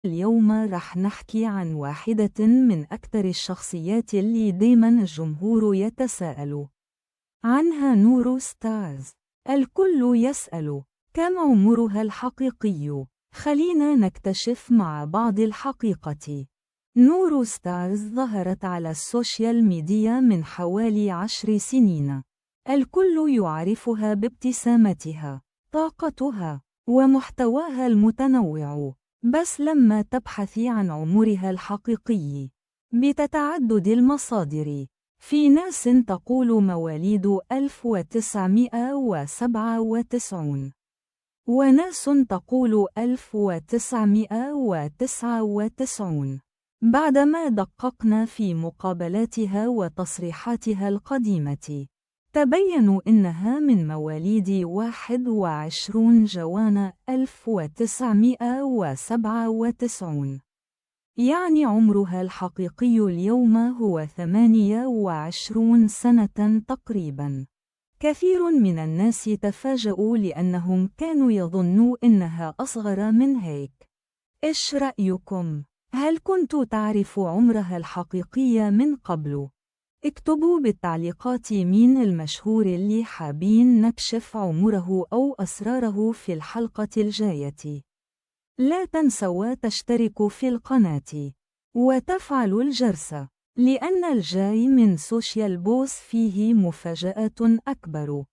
اليوم رح نحكي عن واحدة من أكثر الشخصيات اللي دايما الجمهور يتساءل عنها، نور ستارز. الكل يسأل كم عمرها الحقيقي؟ خلينا نكتشف مع بعض الحقيقة. نور ستارز ظهرت على السوشيال ميديا من حوالي 10 سنين. الكل يعرفها بابتسامتها، طاقتها، ومحتواها المتنوع. بس لما تبحثي عن عمرها الحقيقي بتتعدد المصادر، في ناس تقول مواليد 1997 وناس تقول 1999. بعدما دققنا في مقابلاتها وتصريحاتها القديمة، تبين إنها من مواليد 21 جوان 1997، يعني عمرها الحقيقي اليوم هو 28 سنة تقريبا. كثير من الناس تفاجؤوا لأنهم كانوا يظنوا إنها أصغر من هيك. إيش رأيكم؟ هل كنت تعرف عمرها الحقيقي من قبل؟ اكتبوا بالتعليقات مين المشهور اللي حابين نكشف عمره أو أسراره في الحلقة الجاية. لا تنسوا تشتركوا في القناة وتفعلوا الجرس، لأن الجاي من سوشيال بوس فيه مفاجآت أكبر.